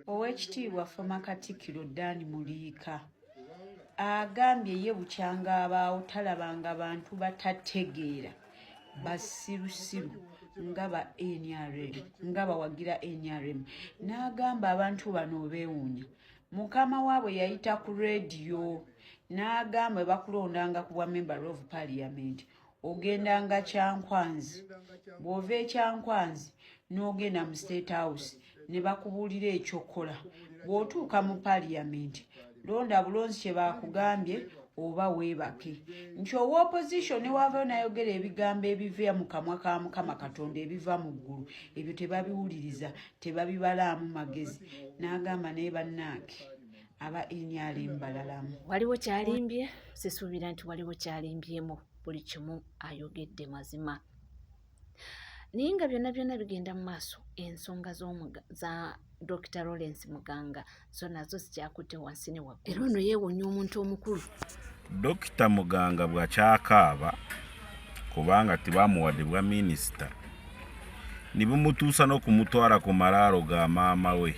Oweekitiibwa Former Katikkiro Dan Muliika agambye ye bukyanga abaawo talabanga bantu batategeera basirusiru nga ba NRM nga bawagira NRM n'agamba abantu bano beewuunya. Mukama waabwe yayita ku leediyo n'agamba bakulondanga ku bwa Member of Parliament ogendanga Kyankwanzi, bw'ova Kyankwanzi n'ogenda mu State House ne bakubuulira ekyokola. Bw'otuuka mu Parliament londa bulonzi kye bakugambye oba weebake. Nti owa opposition ne wava nayogera ebigambo ebiva mu kamwa ka Mukama Katonda ebiva mu ggulu, ebyo tebabiwuliriza, tebabibalaamu magezi. N'agamba naye bannaake aba NRM balalamu. Waliwo kyalimbye, sisuubira nti waliwo kyalimbyemu, buli kimu ayogedde mazima. Naye nga byonna bigenda mu maaso, ensonga za Dr. Lawrence Muganga zo nazo zijjakutte wansi ne waggulu. Era ono yeewuunya omuntu omukulu. Dr. Muganga bw'akyakaaba kubanga tebamuwadde bwa minisita ne bumutuusa n'okumutwala ku malaalo ga maama we.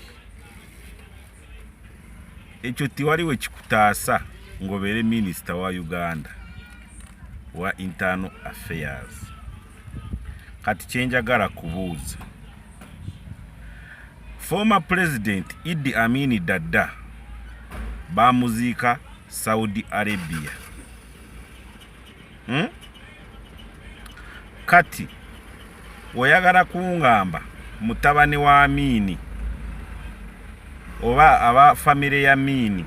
Ekyo tiwaliwe kikutaasa ng'obeere minisita wa Uganda wa Internal Affairs. Kati kyenjagala kubuuza, former President Idi Amin Dada bamuziika Saudi Arabia. Kati oyagala kungamba mutabani wa Amini oba aba famire ya Amini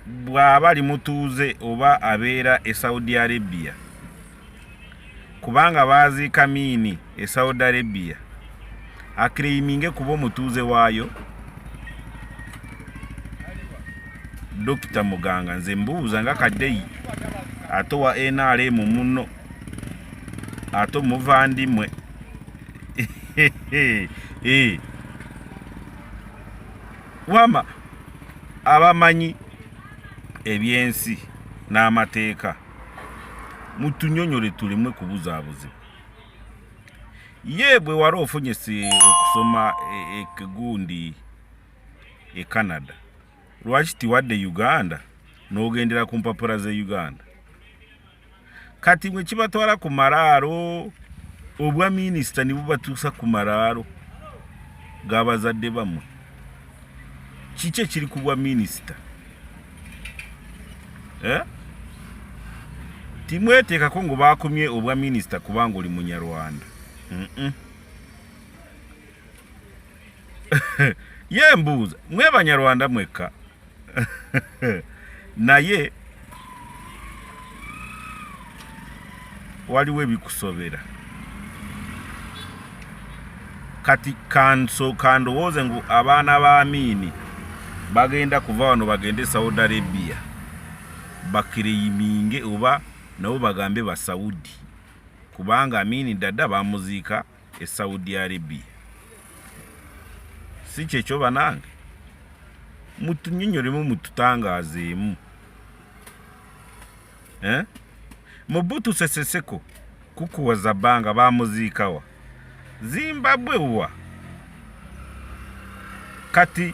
bw'aba ali mutuuze oba abeera e Saudi Arabia, kubanga baziika Amini e Saudi Arabia, akireiminge kuba omutuuze waayo. Dr. Muganga nze mbuuza nga kaddeyi ate wa NRM muno ate muvandimwe wama abamanyi ebyensi n'amateeka mutunyonyole tulimwe kubuzaabuzi. Ye bwe wali ofunye okusoma ekigundi e Canada, lwaki tiwadde Uganda n'ogendera ku mpapula ze Uganda? Kati mwe kibatwala ku malaalo obwa minisita ne bubatuusa ku malaalo g'abazadde bammwe, kiki ekiri ku bwa minisita? Timweteekako ngu baakumye obwa minisita kubanga oli Munyarwanda. Ye mbuuza, mwe Banyarwanda mwekka naye waliwo ebikusobera. Kati kandowooze ngu abaana ba Amini bagenda kuva wano bagende Saudi Arabia bakireiminge oba nabo bagambe ba Saudi, kubanga Amini Dada bamuziika e Saudi Arabia. Si kyekyo banange, mutunyonyolemu mututangaazeemu. Mobutu Sese Seko kukuwa Zabanga bamuziika wa Zimbabwe wa. Kati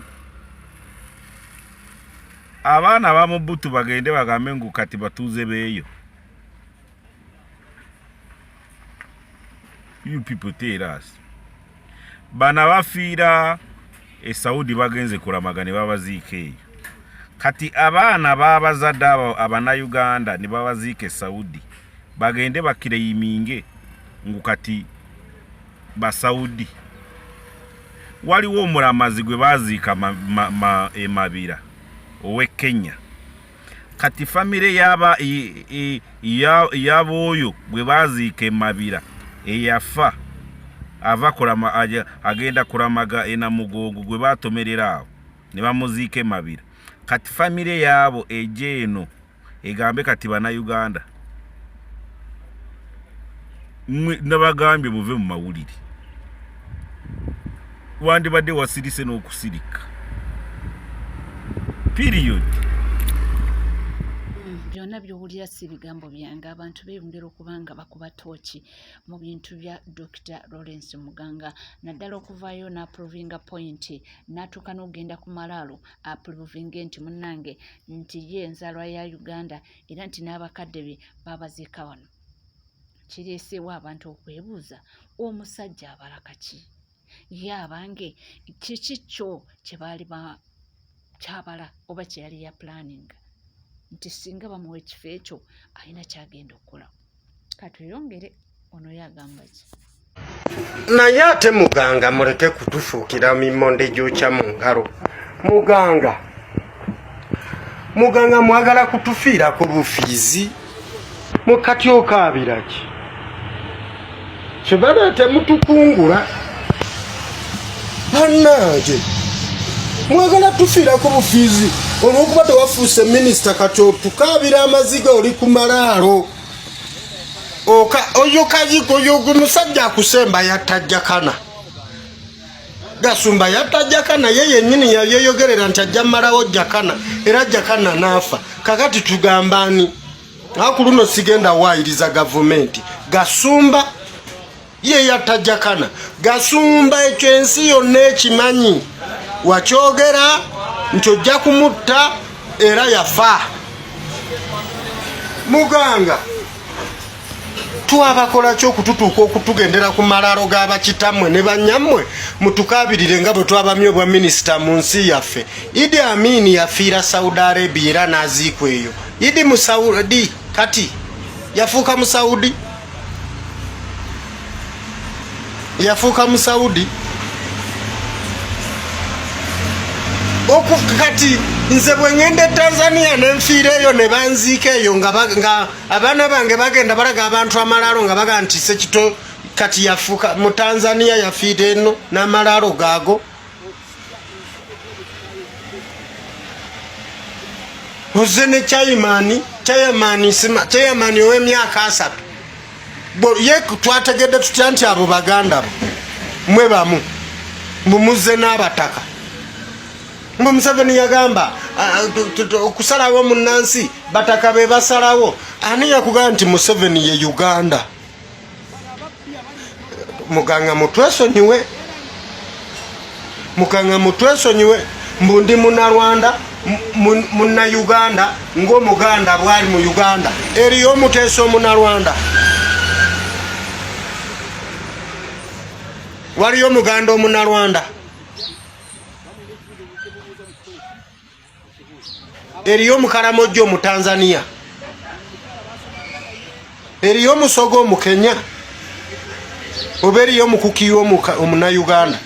abaana ba Mobutu bagende bagambe ngu kati batuuze beeyo. You people tell us. Bana bafiira e Saudi bagenze kuramagana babaziika eyo. Kati abaana babazadde abana Uganda ne babaziika e Saudi bagende bakireiminge ngu kati ba Saudi. Waliwo omulamazi gwe baziika Mabira owe Kenya. Kati famire y'abooyo gwe baziika Mabira eyafa ava kurama agenda kuramaga Namugongo gwe batomerera awo ne bamuziika Mabira. Kati famire yaabo ejeeno egambe kati bana Uganda nabagambye muve mu mawulire, wandibadde wasirise n'okusirika period. byonna by'owulira si bigambo byange. Abantu beeyongera okuba nga bakuba tooki mu bintu bya Dr. Lawrence Muganga, naddala okuvaayo n'aprovinga point n'atuuka n'ogenda ku malaalo aprovinge nti munnange nti ye enzaalwa ya Uganda era nti n'abakadde be baabaziika wano. Kireeseewo abantu okwebuuza, omusajja abalaka ki? Ye abange kiki kyo kye baali kyabala oba kye yali ya planning nti singa bamuwa ekifo ekyo alina kyagenda okukola. Katweyongere ono yagamba ki? Naye ate Muganga muleke kutufuukira mimonde gyokya mu ngalo. Muganga mwagala kutufiira ku bufiizi mukati okaabira ki? Kibaleete mutukungula bannange, mwagala tufiira ku bufiizi olw'okuba tewafuuse minisita kati otukaabira amaziga oli ku malaalo. Oyo kayigo yogo musajja akusemba yatajjakana. Gasumba yatajjakana ye yennyini yayeyogerera nti ajja mmalawo jakana era jakana n'afa. Kakati tugambani aku luno sigenda waayiriza gavumenti. Gasumba ye yatajjakana. Gasumba ekyo ensi yonna ekimanyi. Wakyogera nti ojja kumutta era yafa. Muganga twabakola ki okututuuka okutugendera ku malaalo g'abakitammwe ne banyammwe mutukaabirire nga bwe twabamye obwa minisita mu nsi yaffe? Idi Amin yafiira Saudi Arabia era n'aziikwa eyo. Idi mu Saudi kati yafuuka mu Saudi? Yafuuka mu Saudi? Kati nze bwe ngende Tanzania nenfiira eyo ne banziika eyo nga abaana bange bagenda balaga abantu amalaalo nga baga nti Sekito kati yafuuka mu Tanzania yafiira eno n'amalaalo gaago. Oze ne Chairman ow'emyaka 3 ye twategedde tutya nti abo baganda mwe bamu mumuze n'abataka. Museveni yagamba okusalawo munnansi bataka be basalawo. Ani yakugamba nti Museveni ye Uganda? Muganga mutwesonyiwe. Mbundi Munnarwanda munna Uganda ng'Omuganda bwali mu Uganda. Eriyo Muteesa Omunnarwanda. Waliyo Muganda Omunnarwanda. Eriyo Mukaramojjo mu Tanzania. Eriyo Musogo mu Kenya. Oba eriyo Mukukiyo omuna Uganda.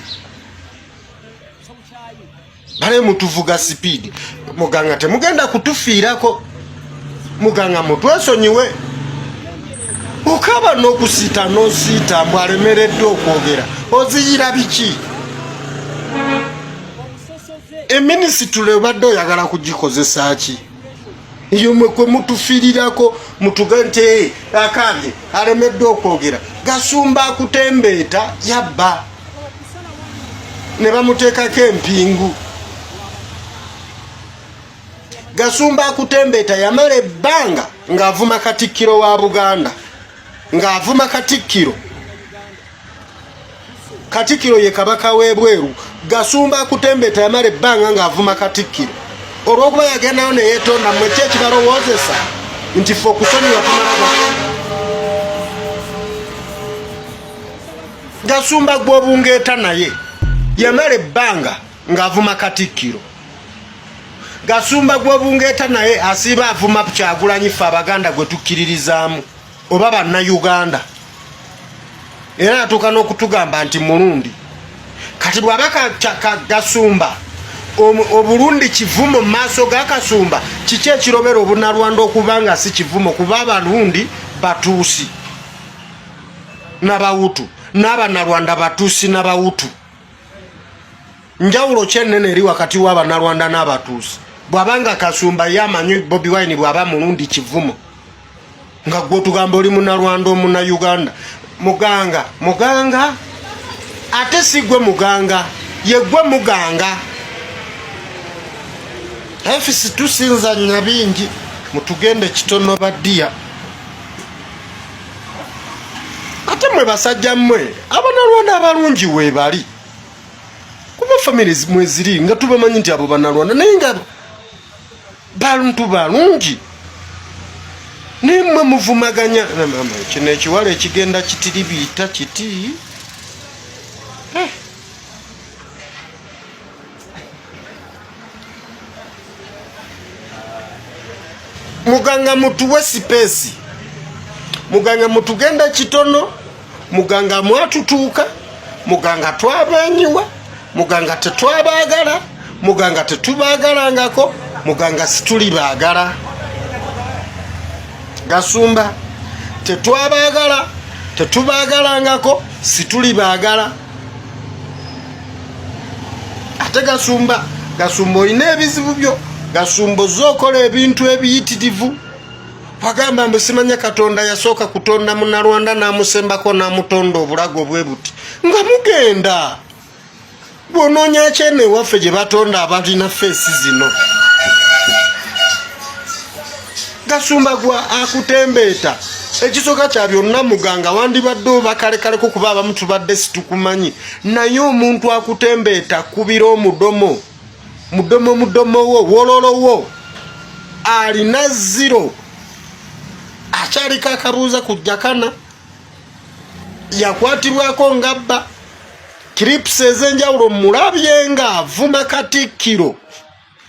Bale mutuvuga speed. Muganga temugenda kutufiirako. Muganga mutwesonyiwe. Okaba n'okusiita n'osiita mbw alemeredde okwogera. Oziyira biki? Eminisitule obadde oyagala kugikozesa ki? Iyo mwe kwe mutufiirirako mutugante akabye alemedde okwogera. Gasumba akutembeeta yabba ne bamuteekako empingu. Gasumba akutembeeta yamala ebbanga ng'avuma Katikkiro wa Buganda. Ng'avuma Katikkiro ye kabaka w'ebweru. Gasumba akutembeeta yamala ebbanga ng'avuma Katikkiro. Olw'okuba yagendayo ne yeetonda mmwe ki ekibalowoozesa nti ffe okusonyiwa tumalaga. Gasumba gw'obungeeta naye yamala ebbanga ng'avuma Katikkiro. Gasumba gw'obungeeta naye asiiba avuma Kyagulanyi ffe Abaganda gwe tukkiririzaamu oba Bannayuganda. Era atuuka n'okutugamba nti Murundi. Kati bw'aba Gasumba Oburundi kivumo mu maaso ga Kasumba, kiki ekirobera Obunnarwanda okuba nga si kivumo? Kuba Abarundi Batuusi n'Abahutu n'Abannarwanda Batuusi n'Abahutu. Njawulo ki ennene eri wakati w'Abannarwanda n'Abatuusi? Bw'abanga Kasumba yamanyi Bobi Wine bw'aba Murundi kivumo nga gwe otugamba oli Munnarwanda omuna Uganda. Muganga ate si gwe muganga, ye gwe muganga. Efisi tusinza nnyo bingi mutugende kitono baddiya ate mwe basajja mmwe abanalwanda abalungi weebali kuba families mwe ziri nga tubamanyi nti abo banalwanda naye nga bantu balungi nimwe muvumaganya kino ekiwala ekigenda kitiribiita kiti muganga mutuwe sipesi muganga mutugenda kitono muganga mwatutuuka muganga twabanyiwa muganga tetwabaagala muganga tetubaagalangako muganga situli baagala Gasumba tetwabaagala tetubaagalangako situli baagala ate Gasumba olina ebizibu byo Gasumba ozokola ebintu ebiyitirivu wagamba mbe simanya Katonda yasooka kutonda Munnalwanda n'amusembako n'amutonda obulago bwe buti nga mugenda bw'onoonya kyene waffe gye batonda abalina feesi zino Gasumba gwa akutembeeta ekisooka kya byonna muganga wandibadde obakalekaleku kuba abamu tubadde situkumanyi naye omuntu akutembeeta kubira omudomo mudomo wo wololo wo alina 0 akyalika akabuuza kujja kana yakwatibwako ngabba clips ez'enjawulo mulabye nga avuma Katikkiro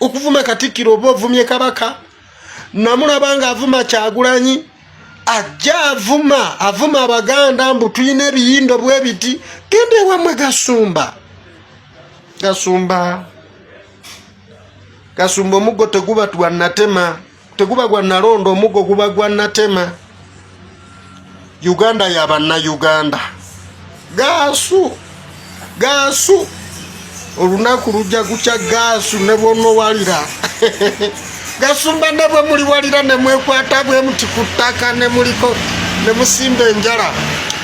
okuvuma Katikkiro oba ovumye Kabaka namulaba nga avuma Kyagulanyi ajja avuma Abaganda mbu tuyina ebiyindo bwe biti gende wamwe Gasumba omuggo teguba twannatema teguba gwa nalondo omuggo guba gwa natema Uganda y'abannayuganda gaasu olunaku lujja gukya gaasu ne bw'onowalira Gasumba ne bwe muliwalira ne mwekwata bwe muti ku ttaka ne muliko ne musimba enjala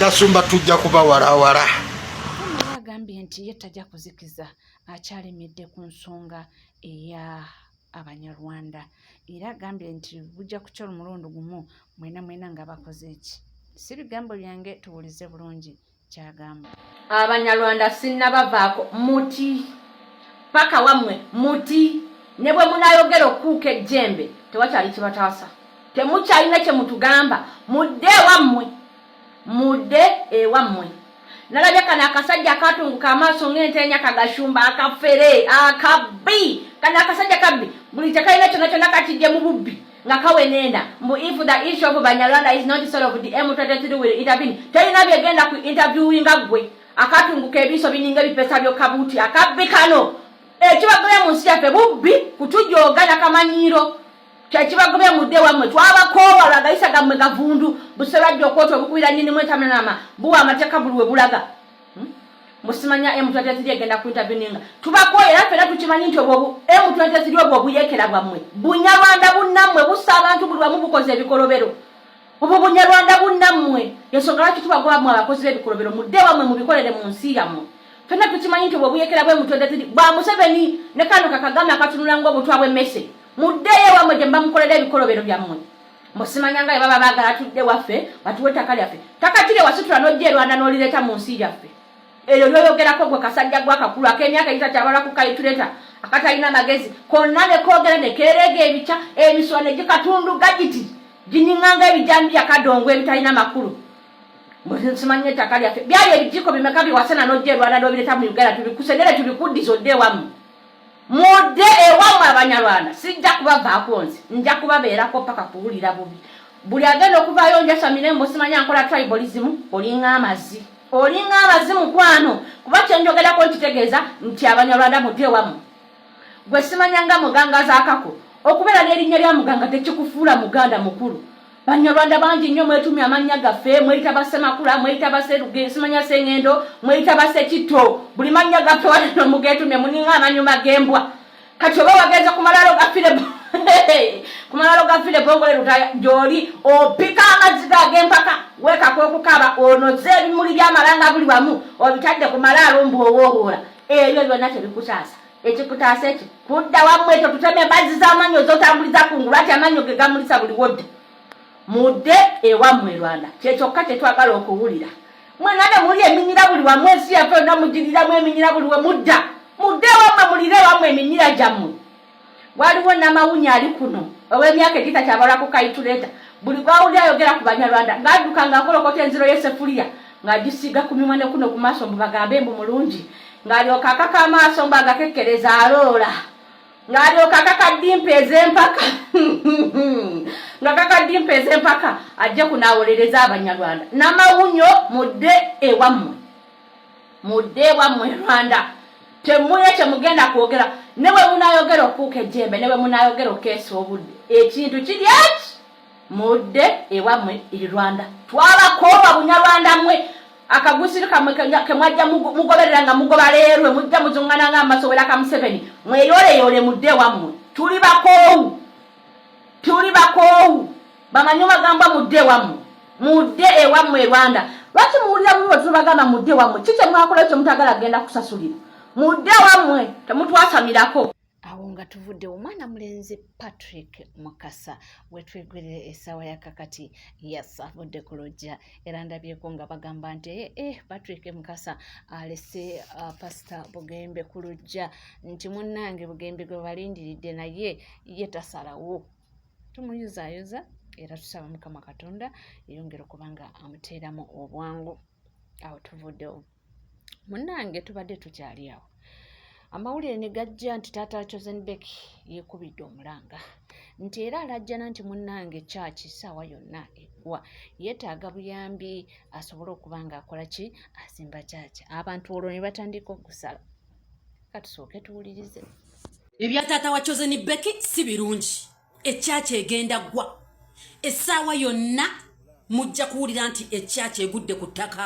Gasumba tujja kuba walawala agambye nti ye tajja kuzikiza akyalemedde ku nsonga eya Abanyarwanda era agambye nti bujja kukyala omulundi gumu mwena nga bakoze eki si bigambo byange tuwulize bulungi kyagamba Abanyarwanda sinnabavaako muti paka wamwe muti ne bwe munayogera okuuka ejjembe tewakyali kibataasa temukyalina kye mutugamba mudde ewammwe nalabye kana akasajja akatunguka amaaso ng'enteenya Kagashumba akafere akabbi kana akasajja kabbi buli tekalina kyonna kakijje mu bubbi nga kawenenda mbu if the issue of Banyarwanda is not solved the M23 will intervene telina byegenda ku interviewinga gwe akatunguka ebiso bininga bipesa by'okabuti akabbi kano ekibagobye mu nsi yaffe bubbi kutujooga nakamanyiro kyekibagobye mudde wamwe twabakoowa lwagayisa gammwe gavundu busebajja okwota obukubira nnyini mwetamanama buwa amateeka buli we bulaga musimanya M23 egenda ku interveninga tubakooye era ffena tukimanyi nti obwo M23 obwo buyeekera bwammwe Bunyarwanda bunnammwe bussa abantu buli wamu bukoze ebikolobero obwo Bunyarwanda bunnammwe ensonga lwaki tubagobamu abakozi b'ebikolobero mudde wamwe mubikolere mu nsi yammwe ffena tukimanyi nti obwo buyeekera bwe M23 bwa Museveni ne kano Kagame akatunula ng'obutwa bw'emmese muddeyo wamwe gye bamukolera ebikolobero byammwe musimanya nga baba baagala tudde waffe batuwe ettaka lyaffe takatire wasitula n'ojja e Rwanda n'olireeta mu nsi yaffe eryo lyoyogerako gwe kasajja gwakakulu ak'emyaka esatu abala ku kayituleta akatalina magezi konna ne koogera ne keereega ebica emiswa ne gikatunduga giti gininganga ebijambi akadongo ebitalina makulu musimanya ettaka lyaffe byali ebijiko bimeka biwasana n'ojja e Rwanda n'obireeta mu Uganda tubikusenere tubikuddiza odde ewammwe mudde ewammwe Abanyarwanda sijja kubavaako nze nja kubabeerako paka kuwulira bubi buli agenda okuvaayo njasamire mbusimanya nkola tribalism olinga amazzi mukwano kuba kyenjogerako nkitegeeza nti Abanyarwanda mudde ewammwe gwe simanyanga muganga zaakako okubeera n'erinnya lya muganga tekikufuula muganda mukulu Banyarwanda bangi nnyo mwetumya amannya gaffe mweyita Basemakula mweyita Baseruge simanya Sengendo mweyita Basekitto buli mannya gaffe wano mugeetumye muninga amanyuma g'embwa kati oba wagenze ku malalo gafire bongole lutaya gy'oli opika amazzi g'empaka weekako okukaaba onoze ebimuli by'amalanga buli wamu obitadde ku malaalo mbu owoowola ebyo byonna tebikusaasa ekikutaasa eki kudda wammwe ekyo tuteme embazzi z'amannyo zotambuliza ku ngulu ati amannyo ge gamulisa buli wodde mudde ewammwe Rwanda kyekyokka kyetwagala okuwulira mwena ne muli eminyira buli wammwe ensi yaffe yonna mugiriramu eminyira buli we mudda mudde ewammwe mulire ewammwe eminyira gyammwe waliwo namawunya ali kuno ow'emyaka egita kyabalwa ku kaituleta buli gwawuli ayogera ku Banyarwanda ng'adduka ng'akolokota enziro y'eseffuliya ng'agisiiga ku mimwa ne kuno ku maaso mbu bagambe mbu mulungi ng'alyoka akaka amaaso mbu agakekkereza aloola ng'alyoka akakaddimpeeza empaka nga kakadimpeeza empaka ajje kunaawolereza Abanyarwanda namawunyo mudde ewammwe Rwanda temune kyemugenda kwogera ne bwe munaayogera okuuka ejjembe ne bwe munaayogera okeesa obudde ekintu kiri eki mudde ewammwe Rwanda twabakooba Bunyarwanda mmwe akagusiri kamwe kemwajja mugoberera nga mugoba leerwe mujja muzungana ng'amasowera ka Museveni mweyoleyole mudde ewammwe tuli bakoowu bamanyi bagamba mudde ewammwe Rwanda lwaki muwulira buli bwe tubagamba mudde ewammwe kiki mwakola ekyo mutagala genda kusasulira mudde ewammwe temutwasamirako awo nga tuvudde omwana mulenzi Patrick Mukasa wetwegwerera essaawa yakakati yasavudde ku lujja era ndabyeko nga bagamba nti Patrick Mukasa alese Pastor Bugembe ku lujja nti munnange Bugembe gwe balindiridde naye ye tasalawo tumuyuzaayoza era tusaba Mukama Katonda yongera okubanga amuteeramu obwangu awo tuvuddewo munnange tubadde tukyali awo amawulire ne gajja nti taata wa Chosen Beck yeekubidde omulanga nti era alajjana nti munnange kyaki ssaawa yonna eggwa yeetaaga buyambi asobole okuba nga akola ki azimba kyaki abantu olwo ne batandika okusala katusooke tuwulirize ebya taata wa Chosen Beck si birungi ekyaki egenda ggwa essaawa yonna mujja kuwulira nti ekyaki egudde ku ttaka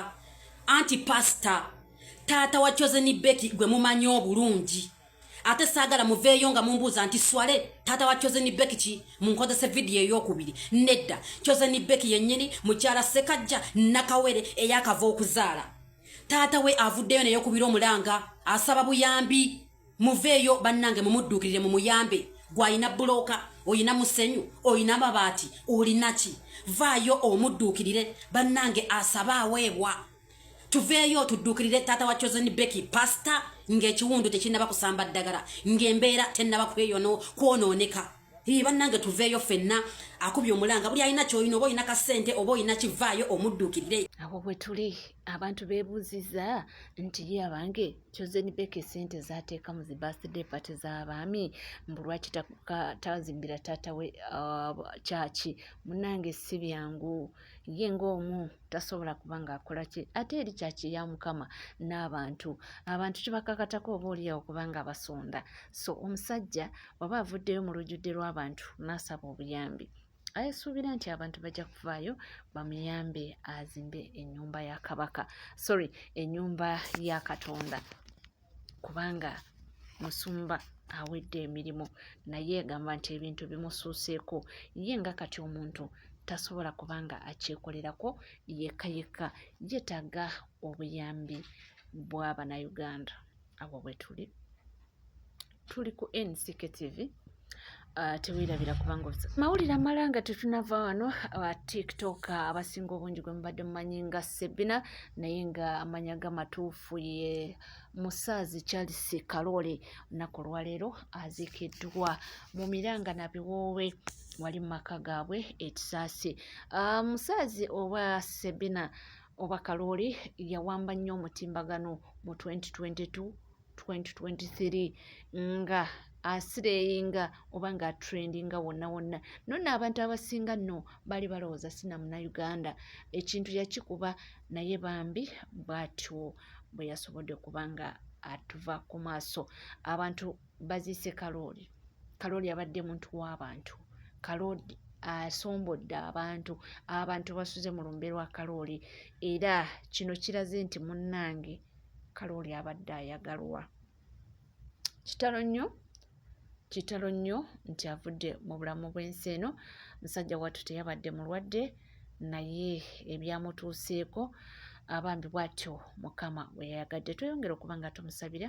anti pastor taata wa Chosen Beck gwe mumanyi obulungi ate saagala muveeyo nga mumbuuza nti swale taata wa Chosen Beck ki munkozese vidiyo ey'okubiri nedda Chosen Beck yennyini mukyala Sekajja Nakawere eyakava okuzaala taata we avuddeyo n'eyokubira omulanga asaba buyambi muveeyo bannange mumudduukirire mu muyambe gw'ayina buloka oyina musenyu oyina mabaati olina ki vaayo omudduukirire bannange asaba aweebwa tuveeyo tudduukirire taata wa Chosen Beck pastor ng'ekiwundu tekinnaba kusamba ddagala ng'embeera tennaba kwonooneka bannange tuveeyo ffenna akubye omulanga buli alina ky'olina oba olina kasente oba olina kivaayo omudduukirire awo bwe tuli abantu beebuuziza nti ye abange Chosen Beck sente zaateeka mu zi birthday party z'abaami mbu lwaki tazimbira taata we kyaki munnange si byangu ye ng'omu tasobola kuba ng'akola ki ate eri kyaki ya Mukama n'abantu kibakakatako oba oliawo kubanga abasonda so omusajja waba avuddeyo mu lujjudde lw'abantu n'asaba obuyambi ayesuubira nti abantu bajja kuvaayo bamuyambe azimbe ennyumba ya Kabaka ennyumba ya Katonda kubanga musumba awedde emirimu naye egamba nti ebintu bimusuuseeko ye nga kati omuntu tasobola kubanga akyekolerako yekka yeetaaga obuyambi bw'Abannayuganda abo bwe tuli ku NCK TV teweerabira kubanga mawulire amalanga tetunava wano TikTok abasinga obungi gwe mubadde mumanyi nga Sebina naye nga amanya gamatuufu ye Musaazi Charles Kalole olunaku olwaleero aziikiddwa mu Miranga na Biwoowe wali mu maka gaabwe ekisaasi Musaazi oba Sebina oba Kalole yawamba nnyo omutimbagano mu 2022-2023 nga asireyinga oba nga trendinga wonna nonna abantu abasinga nno bali balowooza sina Munnayuganda ekintu yakikuba naye bambi bw'atyo bwe yasobodde okuba nga atuva ku maaso abantu baziise Kaloli abadde muntu w'abantu Kaloli asombodde abantu basuze mu lumbe lwa Kaloli era kino kiraze nti munnange Kaloli abadde ayagalwa kitalo nnyo nti avudde mu bulamu bw'ensi eno musajja wattu teyabadde mulwadde naye ebyamutuuseeko abambi bwatyo mukama we yayagadde. Tweyongera okuba nga tumusabira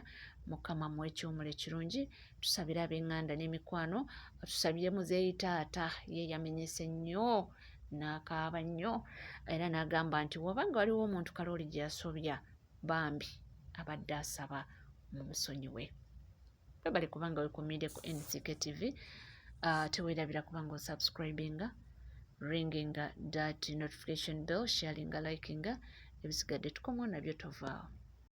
mukama mu ekiwumulo ekirungi, tusabira ab'eŋŋanda n'emikwano, tusabire muzeeyi taata ye yamenyese nnyo n'akaaba nnyo era n'agamba nti wabanga waliwo omuntu kalooli gye yasobya bambi abadde asaba mu musonyiwe. Webale kubanga wekumidde ku NCK TV. Teweerabira kubanga osubscribinga, ringinga that notification bell, sharinga, likinga, ebisigadde tukomawo nabyo tovaawo.